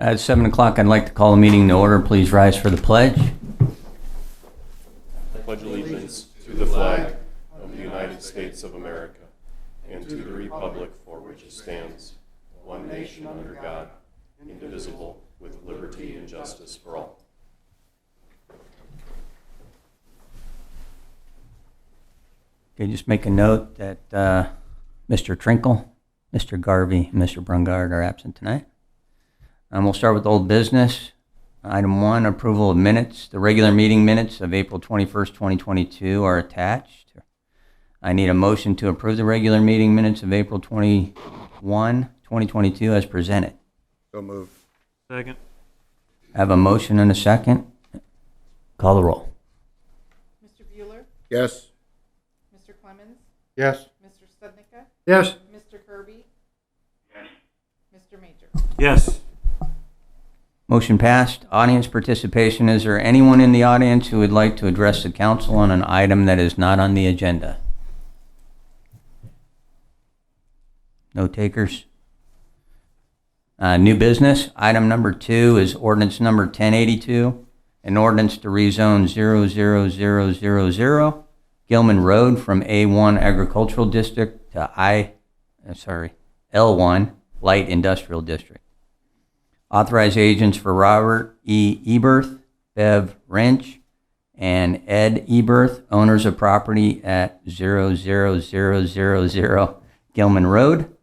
At 7 o'clock, I'd like to call the meeting to order. Please rise for the pledge. I pledge allegiance to the flag of the United States of America and to the republic for which it stands, one nation under God, indivisible, with liberty and justice for all. Okay, just make a note that Mr. Trinkle, Mr. Garvey, and Mr. Brungard are absent tonight. We'll start with old business. Item 1, approval of minutes. The regular meeting minutes of April 21st, 2022 are attached. I need a motion to approve the regular meeting minutes of April 21, 2022 as presented. So moved. Second. I have a motion and a second. Call the roll. Mr. Bueller? Yes. Mr. Clemens? Yes. Mr. Studnicka? Yes. Mr. Kirby? Yes. Mr. Major? Yes. Motion passed. Audience participation. Is there anyone in the audience who would like to address the council on an item that is not on the agenda? No takers? New business. Item number 2 is ordinance number 1082, an ordinance to rezone 00000 Gilman Road from A1 Agricultural District to L1 Light Industrial District. Authorized agents for Robert E. Eberth, Bev Wrench, and Ed Eberth, owners of property at 00000 Gilman Road,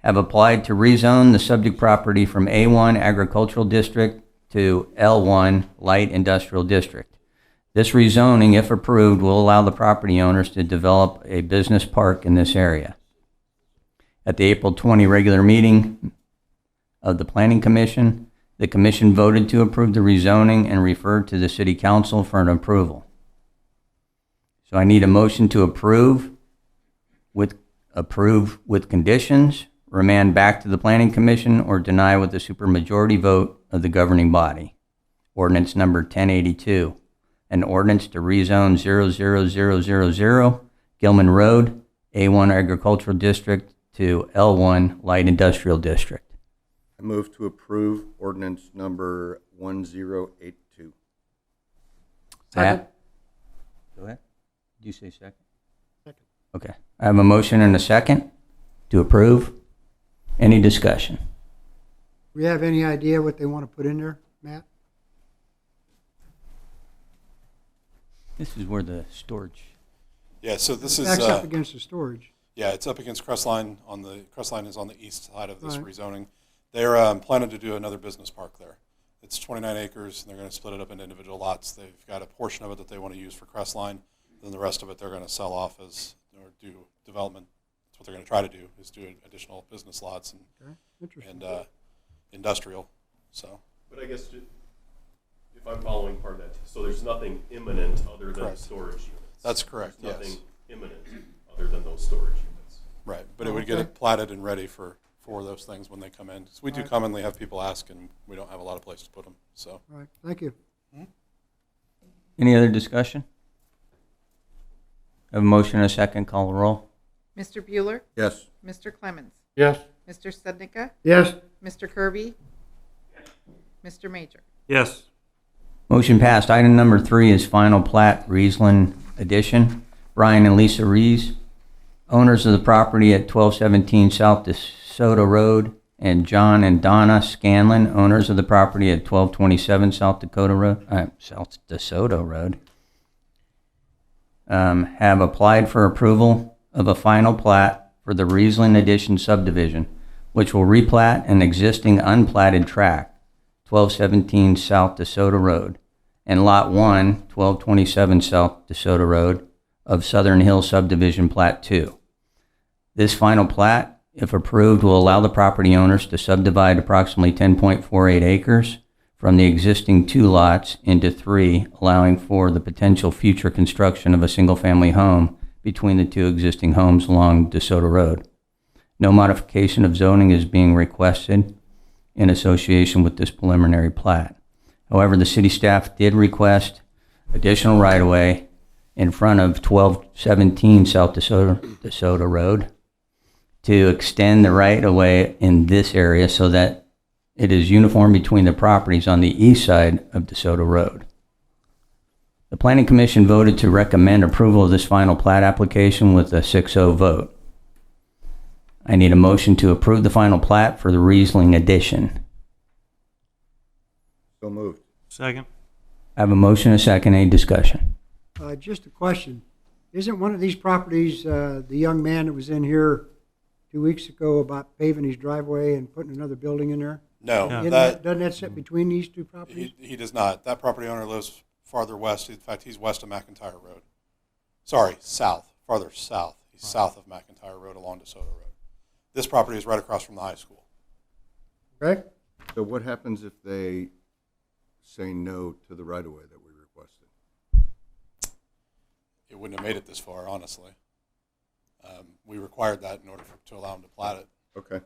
have applied to rezone the subject property from A1 Agricultural District to L1 Light Industrial District. This rezoning, if approved, will allow the property owners to develop a business park in this area. At the April 20 regular meeting of the Planning Commission, the Commission voted to approve the rezoning and referred to the City Council for an approval. So I need a motion to approve with conditions, remand back to the Planning Commission, or deny with a supermajority vote of the governing body. Ordinance number 1082, an ordinance to rezone 00000 Gilman Road, A1 Agricultural District to L1 Light Industrial District. I move to approve ordinance number 1082. Second. Go ahead. Did you say second? Second. Okay. I have a motion and a second to approve. Any discussion? Do we have any idea what they want to put in there, Matt? This is where the storage. Yeah, so this is, Backs up against the storage. yeah, it's up against Crestline. Crestline is on the east side of this Right. rezoning. They're planning to do another business park there. It's 29 acres, and they're going to split it up into individual lots. They've got a portion of it that they want to use for Crestline, then the rest of it they're going to sell off as, or do development. That's what they're going to try to do, is do additional business lots and Okay, interesting. industrial. So, But I guess if I'm following part of that, so there's nothing imminent other than Correct. storage units. that's correct, There's yes. nothing imminent other than those storage units. Right, but it would get it platted and ready for those things when they come in. So we do Right. commonly have people ask, and we don't have a lot of place to put them, so. All right, thank you. Any other discussion? I have a motion and a second. Call the roll. Mr. Bueller? Yes. Mr. Clemens? Yes. Mr. Studnicka? Yes. Mr. Kirby? Mr. Major? Yes. Motion passed. Item number 3 is final plat, Riesland Edition. Brian and Lisa Rees, owners of the property at 1217 South DeSoto Road, and John and Donna Scanlon, owners of the property at 1227 South DeSoto Road, have applied for approval of a final plat for the Riesland Edition subdivision, which will replat an existing unplatted tract, 1217 South DeSoto Road, and Lot 1, 1227 South DeSoto Road of Southern Hill Subdivision Plat 2. This final plat, if approved, will allow the property owners to subdivide approximately 10.48 acres from the existing 2 lots into 3, allowing for the potential future construction of a single-family home between the 2 existing homes along DeSoto Road. No modification of zoning is being requested in association with this preliminary plat. However, the city staff did request additional right-of-way in front of 1217 South DeSoto Road to extend the right-of-way in this area so that it is uniform between the properties on the east side of DeSoto Road. The Planning Commission voted to recommend approval of this final plat application with a 6-0 vote. I need a motion to approve the final plat for the Riesling addition. So moved. Second. I have a motion and a second. Any discussion? Just a question. Isn't one of these properties, the young man that was in here 2 weeks ago about paving his driveway and putting another building in there? No, Doesn't that sit between these two properties? he does not. That property owner lives farther west. In fact, he's west of McIntyre Road. Sorry, south, farther south. He's south of McIntyre Road along DeSoto Road. This property is right across from the high school. Correct? So what happens if they say no to the right-of-way that we requested? It wouldn't have made it this far, honestly. We required that in order to allow him to plat it. Okay.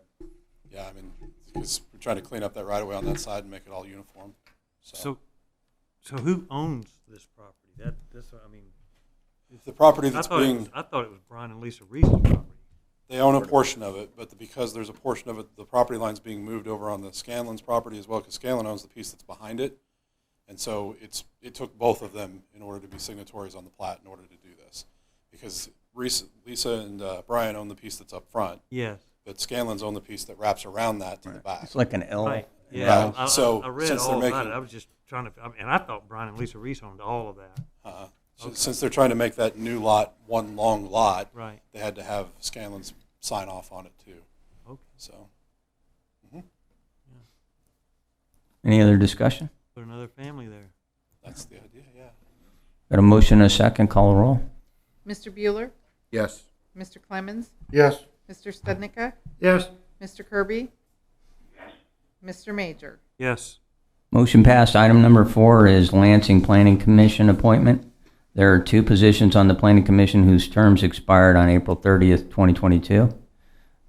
Yeah, I mean, because we're trying to clean up that right-of-way on that side and make it all uniform. So who owns this property? The property I that's thought being, it was Brian and Lisa Reese's property. they own a portion of it, but because there's a portion of it, the property line's being moved over on the Scanlon's property as well, because Scanlon owns the piece that's behind it. And so it took both of them in order to be signatories on the plat in order to do this. Because Lisa and Brian own the piece that's up front, Yes. but Scanlon's own the piece that wraps around that to the back. It's like an L. Right. Yeah. Right. So, I read since all they're about making- it. I was just trying to, and I thought Brian and Lisa Reese owned all of that. So since they're trying to make that new lot one long lot, Right. they had to have Scanlon's sign off on it too. Okay. So Any other discussion? Put another family there. that's the idea, yeah. Got a motion and a second. Call a roll. Mr. Bueller, Yes. Mr. Clemens, Yes. Mr. Stednica, Yes. Mr. Kirby, Mr. Major. Yes. Motion passed. Item number 4 is Lansing Planning Commission appointment. There are 2 positions on the Planning Commission whose terms expired on April 30th, 2022.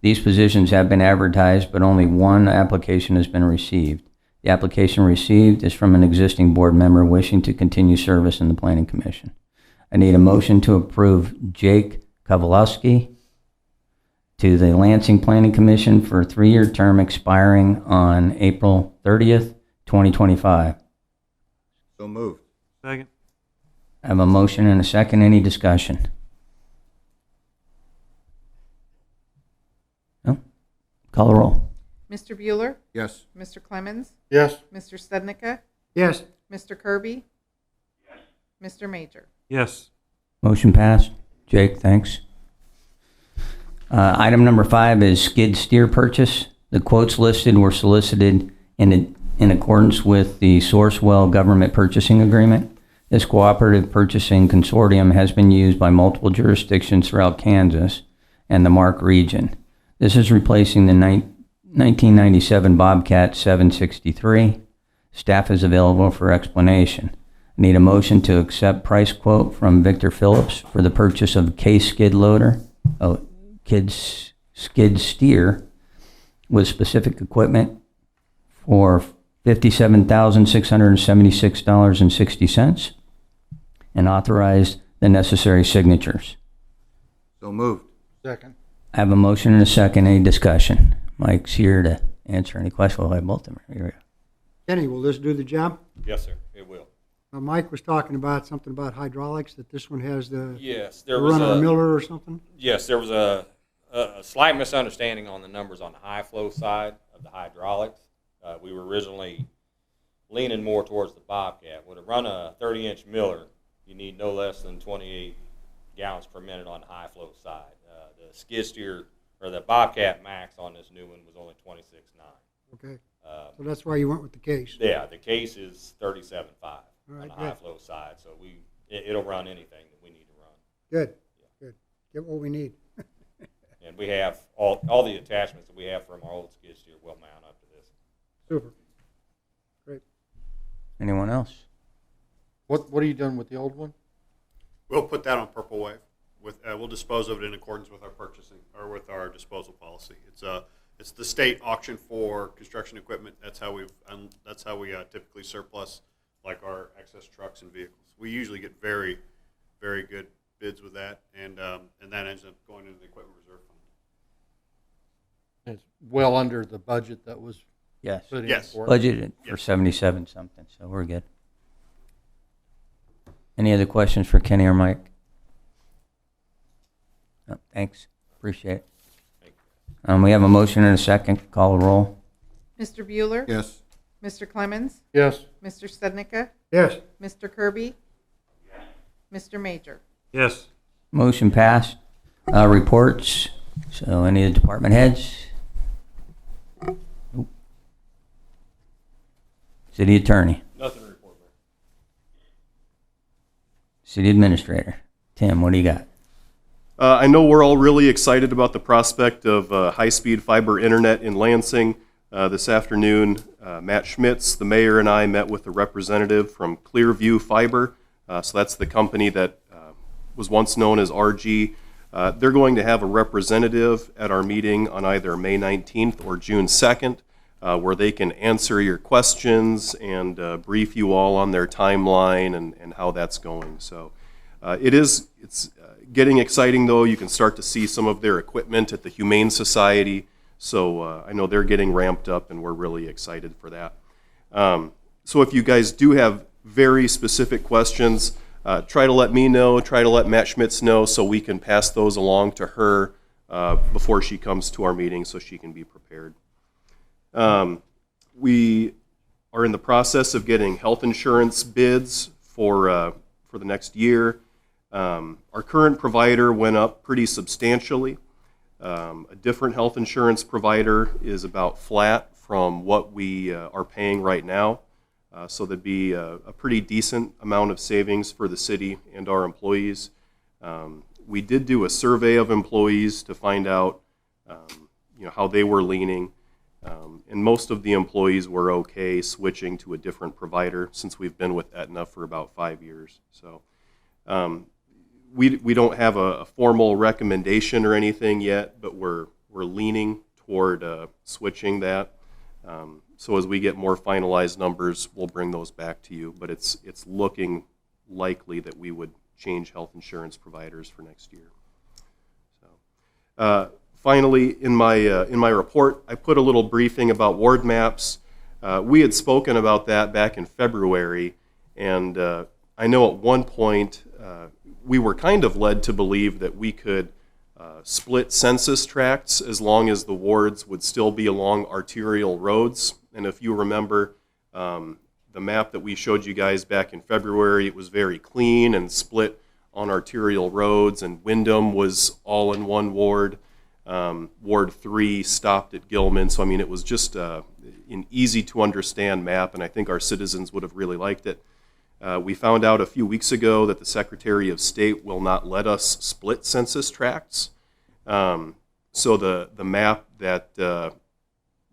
These positions have been advertised, but only one application has been received. The application received is from an existing board member wishing to continue service in the Planning Commission. I need a motion to approve Jake Kowalski to the Lansing Planning Commission for a 3-year term expiring on April 30th, 2025. So moved. Second. I have a motion and a second. Any discussion? No? Call the roll. Mr. Bueller, Yes. Mr. Clemens, Yes. Mr. Stednica, Yes. Mr. Kirby, Mr. Major. Yes. Motion passed. Jake, thanks. Item number 5 is skid steer purchase. The quotes listed were solicited in accordance with the Sourcewell Government Purchasing Agreement. This cooperative purchasing consortium has been used by multiple jurisdictions throughout Kansas and the Mark region. This is replacing the 1997 Bobcat 763. Staff is available for explanation. I need a motion to accept price quote from Victor Phillips for the purchase of a skid loader, skid steer with specific equipment for $57,676.60 and authorize the necessary signatures. So moved. Second. I have a motion and a second. Any discussion? Mike's here to answer any questions. Well, I have both of them. Here we go. Kenny, will this do the job? Yes, sir, it will. Mike was talking about something about hydraulics, that this one has the Yes, the run of a miller or something? yes, there was a slight misunderstanding on the numbers on the high flow side of the hydraulics. We were originally leaning more towards the Bobcat. With a run a 30-inch miller, you need no less than 28 gallons per minute on the high flow side. The skid steer or the Bobcat Max on this new one was only 26.9. Okay, so that's why you went with the case. Yeah, the case is 37.5 on right, the high good. flow side, so it'll run anything that we need to run. Good, good. Get what we need. And we have all the attachments that we have from our old skid steer will mount up to this. Super. Great. Anyone else? What are you doing with the old one? We'll put that on Purple Wave. We'll dispose of it in accordance with our purchasing or with our disposal policy. It's the state auction for construction equipment. That's how we typically surplus like our excess trucks and vehicles. We usually get very, very good bids with that, and that ends up going into the equipment reserve fund. It's well under the budget that was Yes. Put in Yes. for it? Budgeted for Yes. 77 something, so we're good. Any other questions for Kenny or Mike? No, thanks. Appreciate it. We have a motion and a second. Call the roll. Mr. Bueller? Yes. Mr. Clemens? Yes. Mr. Stednica? Yes. Mr. Kirby? Mr. Major? Yes. Motion passed. Reports. So any of the department heads? Nope. City attorney. Nothing to report, Mayor. City administrator. Tim, what do you got? I know we're all really excited about the prospect of high-speed fiber internet in Lansing. This afternoon, Matt Schmitz, the mayor, and I met with a representative from Clearview Fiber. So that's the company that was once known as RG. They're going to have a representative at our meeting on either May 19th or June 2nd, where they can answer your questions and brief you all on their timeline and how that's going. So it's getting exciting, though. You can start to see some of their equipment at the Humane Society. So I know they're getting ramped up, and we're really excited for that. So if you guys do have very specific questions, try to let me know, try to let Matt Schmitz know so we can pass those along to her before she comes to our meeting so she can be prepared. We are in the process of getting health insurance bids for the next year. Our current provider went up pretty substantially. A different health insurance provider is about flat from what we are paying right now. So there'd be a pretty decent amount of savings for the city and our employees. We did do a survey of employees to find out how they were leaning. And most of the employees were okay switching to a different provider since we've been with Aetna for about 5 years. So we don't have a formal recommendation or anything yet, but we're leaning toward switching that. So as we get more finalized numbers, we'll bring those back to you. But it's looking likely that we would change health insurance providers for next year. So, finally, in my report, I put a little briefing about ward maps. We had spoken about that back in February, and I know at one point we were kind of led to believe that we could split census tracts as long as the wards would still be along arterial roads. And if you remember the map that we showed you guys back in February, it was very clean and split on arterial roads, and Wyndham was all in one ward. Ward 3 stopped at Gilman. So, I mean, it was just an easy to understand map, and I think our citizens would have really liked it. We found out a few weeks ago that the Secretary of State will not let us split census tracts. So the map that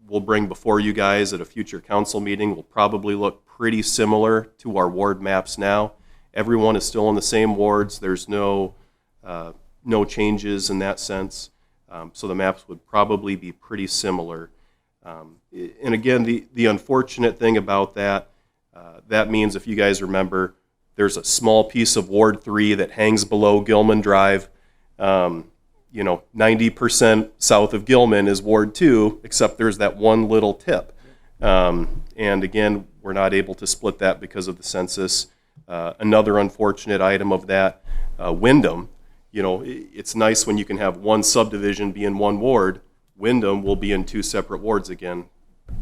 we'll bring before you guys at a future council meeting will probably look pretty similar to our ward maps now. Everyone is still in the same wards. There's no changes in that sense. So the maps would probably be pretty similar. And again, the unfortunate thing about that, that means, if you guys remember, there's a small piece of Ward 3 that hangs below Gilman Drive. 90% south of Gilman is Ward 2, except there's that one little tip. And again, we're not able to split that because of the census. Another unfortunate item of that, Wyndham, it's nice when you can have one subdivision be in one ward. Wyndham will be in two separate wards again,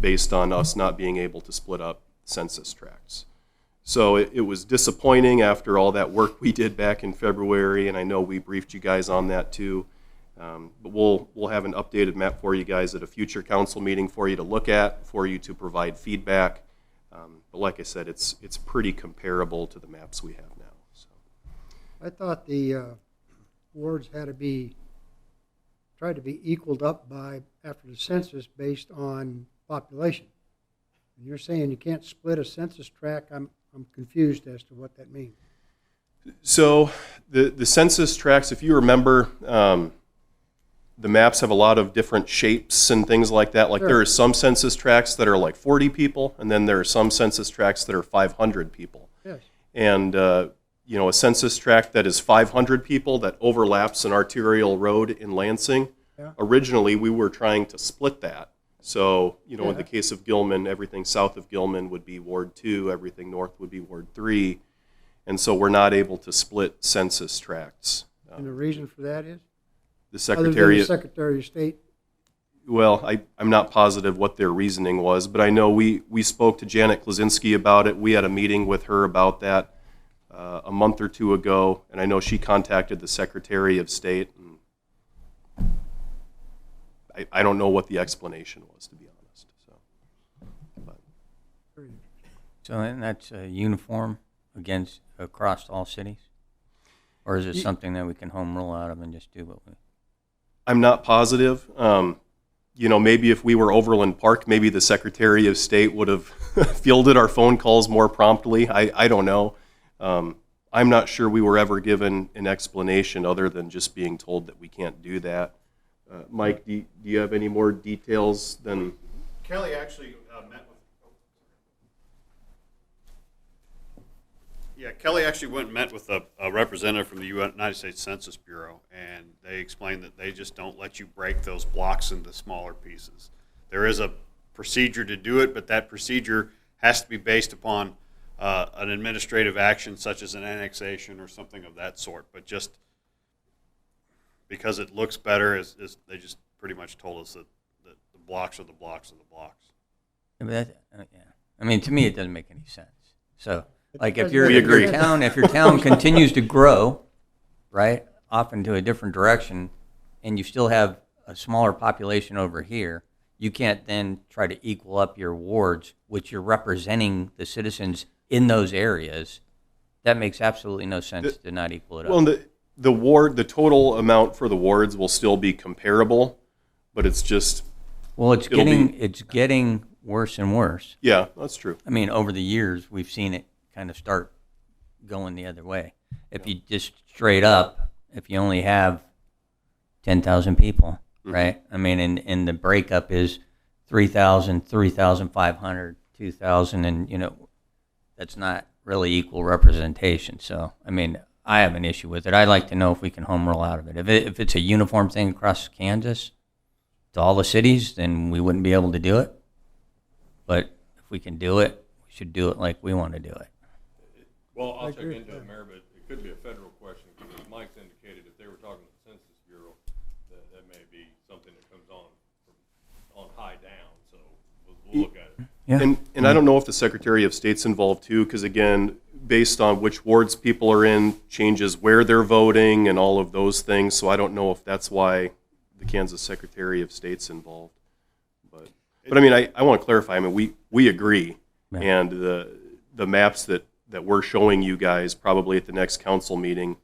based on us not being able to split up census tracts. So it was disappointing after all that work we did back in February, and I know we briefed you guys on that too. But we'll have an updated map for you guys at a future council meeting for you to look at, for you to provide feedback. But like I said, it's pretty comparable to the maps we have now. So. I thought the wards had to be tried to be equaled up by after the census based on population. And you're saying you can't split a census tract. I'm confused as to what that means. So the census tracts, if you remember, the maps have a lot of different shapes and things like that. Like, sure. There are some census tracts that are like 40 people, and then there are some census tracts that are 500 people. Yes. And a census tract that is 500 people that overlaps an arterial road in Lansing, Yeah. originally we were trying to split that So, you know, in the case of Gilman, everything south of Gilman would be Ward 2, everything north would be Ward 3. And so we're not able to split census tracts. And the reason for that is? The Other than Secretary, the Secretary of State? well, I'm not positive what their reasoning was, but I know we spoke to Janet Klaczynski about it. We had a meeting with her about that a month or two ago, and I know she contacted the Secretary of State. And I don't know what the explanation was, to be honest. So, but. So, and that's uniform across all cities? Or is it something that we can home rule out of and just do what we? I'm not positive. You know, maybe if we were Overland Park, maybe the Secretary of State would have fielded our phone calls more promptly. I don't know. I'm not sure we were ever given an explanation other than just being told that we can't do that. Mike, do you have any more details than? Kelly actually met with. Yeah, Kelly actually went and met with a representative from the United States Census Bureau, and they explained that they just don't let you break those blocks into smaller pieces. There is a procedure to do it, but that procedure has to be based upon an administrative action such as an annexation or something of that sort. But just because it looks better, they just pretty much told us that the blocks are the blocks are the blocks. Yeah, but yeah. I mean, to me, it doesn't make any sense. So, like, if We agree. if your town continues to grow, right, off into a different direction, and you still have a smaller population over here, you can't then try to equal up your wards, which you're representing the citizens in those areas. That makes absolutely no sense to not equal it up. Well, the total amount for the wards will still be comparable, but it's just. Well, it's getting worse and worse. Yeah, that's true. I mean, over the years, we've seen it kind of start going the other way. If you just straight up, if you only have 10,000 people, right? I mean, and the breakup is 3,000, 3,500, 2,000, and, you know, that's not really equal representation. So, I mean, I have an issue with it. I'd like to know if we can home rule out of it. If it's a uniform thing across Kansas to all the cities, then we wouldn't be able to do it. But if we can do it, we should do it like we want to do it. Well, I'll check into it, Mayor, but it could be a federal question, because as Mike's indicated, if they were talking to the Census Bureau, that may be something that comes on high down, so we'll look at it. Yeah. And I don't know if the Secretary of State's involved too, because again, based on which wards people are in, changes where they're voting and all of those things, so I don't know if that's why the Kansas Secretary of State's involved. But I mean, I want to clarify, I mean, we agree, Yeah. and the maps that we're showing you guys probably at the next council meeting,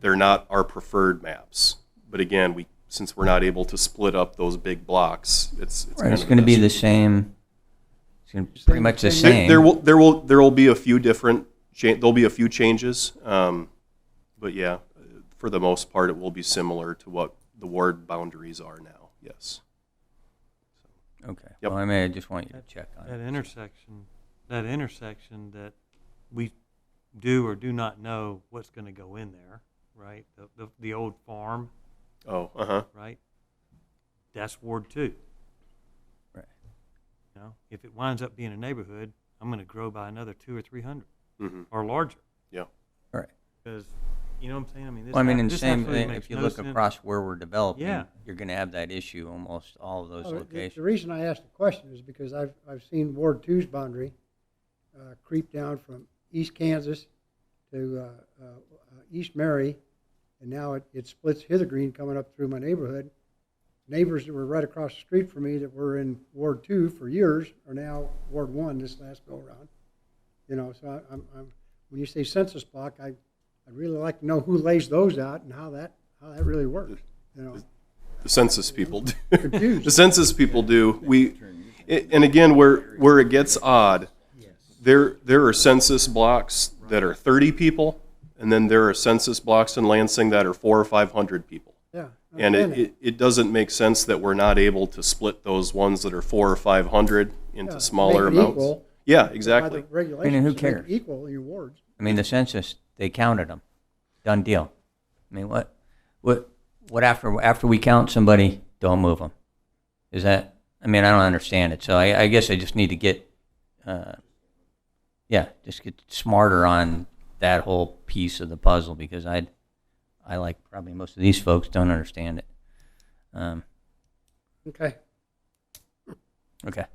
they're not our preferred maps. But again, since we're not able to split up those big blocks, it's Right, it's going to be the same. It's going to be pretty much the same. There will be a few different. There'll be a few changes, but yeah, for the most part, it will be similar to what the ward boundaries are now. Yes. Okay. Yep. Well, I mean, I just want you to check on That it. intersection that we do or do not know what's going to go in there, right? The old farm, Oh, right? That's Ward 2. Right. You know, if it winds up being a neighborhood, I'm going to grow by another 200 or 300 Mm-hmm. or larger. Yeah. All right. Because, you know what I'm saying? I mean, this Well, I mean, in the this same, absolutely makes if you no look sense. across where we're developing, Yeah. you're going to have that issue almost all of those Oh, the locations. reason I asked the question is because I've seen Ward 2's boundary creep down from East Kansas to East Mary, and now it splits Hithergreen coming up through my neighborhood. Neighbors that were right across the street from me that were in Ward 2 for years are now Ward 1 this last go around. You know, so I'm when you say census block, I'd really like to know who lays those out and how that really works. You know, The census people do. confused. The census people do. And again, where it gets odd, there are census blocks that are 30 people, and then there are census blocks in Lansing that are 400 or 500 people. Yeah. I And understand it doesn't make sense that we're not able to split those ones that are 400 or 500 into Yeah, smaller make it amounts. equal. Yeah, that. By exactly. the regulations, who make it cares? equal in your wards. I mean, the census, they counted them. Done deal. I mean, what after we count somebody, don't move them. Is that, I mean, I don't understand it, so I guess I just need to get, just get smarter on that whole piece of the puzzle, because I like probably most of these folks don't understand it. Okay. Okay.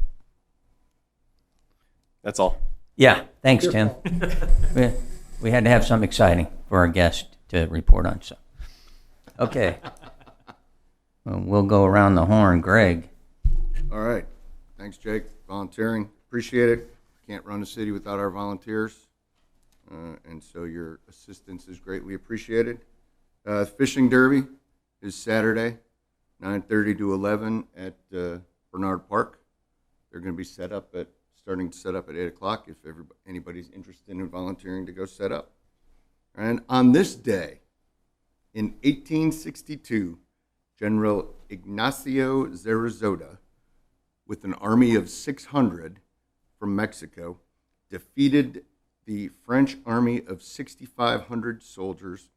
That's all. Yeah, thanks, Your Tim. fault. We had to have something exciting for our guest to report on, so. Okay. Well, we'll go around the horn. Greg? All right. Thanks, Jake. Volunteering. Appreciate it. Can't run a city without our volunteers. And so your assistance is greatly appreciated. Fishing Derby is Saturday, 9:30 to 11 at Bernard Park. They're going to be starting to set up at 8 o'clock if anybody's interested in volunteering to go set up. And on this day, in 1862, General Ignacio Zaragoza, with an army of 600 from Mexico, defeated the French army of 6,500 soldiers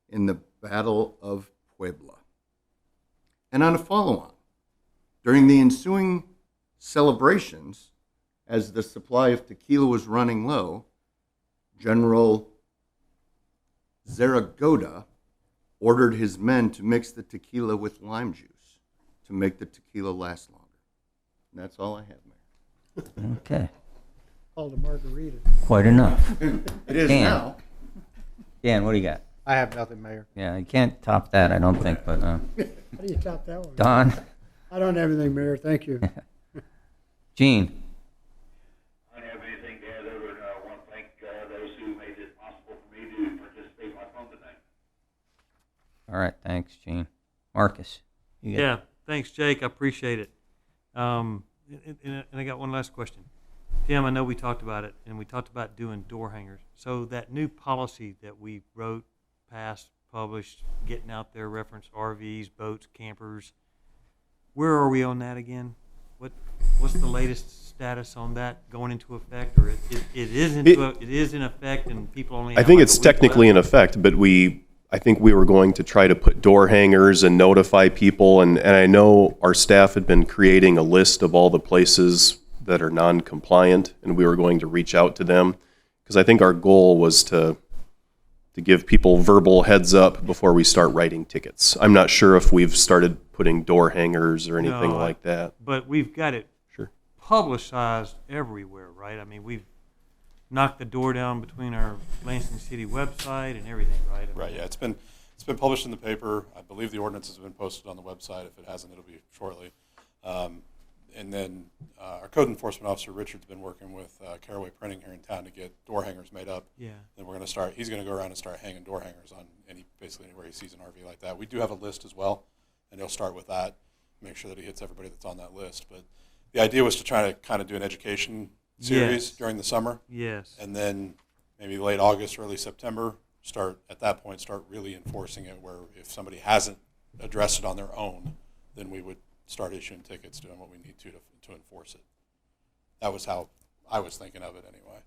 in the Battle of Puebla. And on a follow-on, during the ensuing celebrations, as the supply of tequila was running low, General Zaragoza ordered his men to mix the tequila with lime juice to make the tequila last longer. And that's all I have, Mayor. Okay. Called a margarita. Quite enough. It is Dan. now. Dan, what do you got? I have nothing, Mayor. Yeah, you can't top that, I don't think, but, How do you top that one? Don? I don't have anything, Mayor. Thank you. Gene? I don't have anything to add other than I want to thank those who made it possible for me to participate by phone tonight. All right, thanks, Gene. Marcus? You got- Yeah, thanks, Jake. I appreciate it. And I got one last question. Tim, I know we talked about it, and we talked about doing door hangers. So that new policy that we wrote, passed, published, getting out there, reference RVs, boats, campers, where are we on that again? What's the latest status on that going into effect, or it is in effect, and people only? I think it's technically in effect, but I think we were going to try to put door hangers and notify people, and I know our staff had been creating a list of all the places that are non-compliant, and we were going to reach out to them, because I think our goal was to give people verbal heads up before we start writing tickets. I'm not sure if we've started putting door hangers or anything like that. But we've got it Sure. publicized everywhere, right? I mean, we've knocked the door down between our Lansing City website and everything, right? I mean, Right, yeah, it's been published in the paper. I believe the ordinance has been posted on the website. If it hasn't, it'll be shortly. And then our code enforcement officer, Richard's been working with Caraway Printing here in town to get door hangers made up. Yeah. Then we're going to start, he's going to go around and start hanging door hangers on basically anywhere he sees an RV like that. We do have a list as well, and he'll start with that, make sure that he hits everybody that's on that list. But the idea was to try to kind of do an education series during the summer. Yes. And then maybe late August, early September, start really enforcing it, where if somebody hasn't addressed it on their own, then we would start issuing tickets, doing what we need to enforce it. That was how I was thinking of it anyway.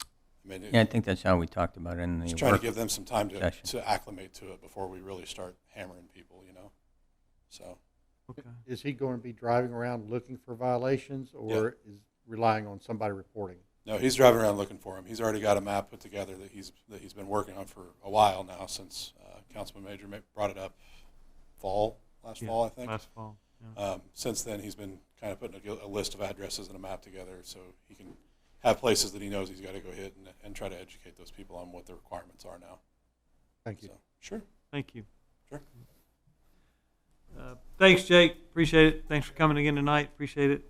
I mean, Yeah, I think that's how we talked about it in the just trying to work give them some time session. to acclimate to it before we really start hammering people, So Okay. Is he going to be driving around looking for violations, or is relying on somebody reporting? no, he's driving around looking for him. He's already got a map put together that he's been working on for a while now, since Councilman Major brought it up last fall, I think. Last fall. Yeah. Since then, he's been kind of putting a list of addresses and a map together, so he can have places that he knows he's got to go hit and try to educate those people on what the requirements are now. Thank you. So, sure. Thank you. Sure. Thanks, Jake. Appreciate it. Thanks for coming again tonight. Appreciate it.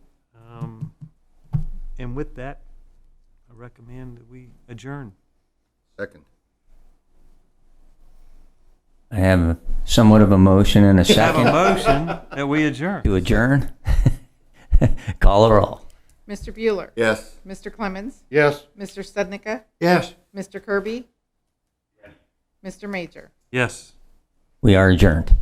And with that, I recommend that we adjourn. Second. I have somewhat of a motion and a Have a second motion that we adjourn. to adjourn. Call a roll. Mr. Bueller. Yes. Mr. Clemens. Yes. Mr. Studnicka. Yes. Mr. Kirby. Mr. Major. Yes. We are adjourned.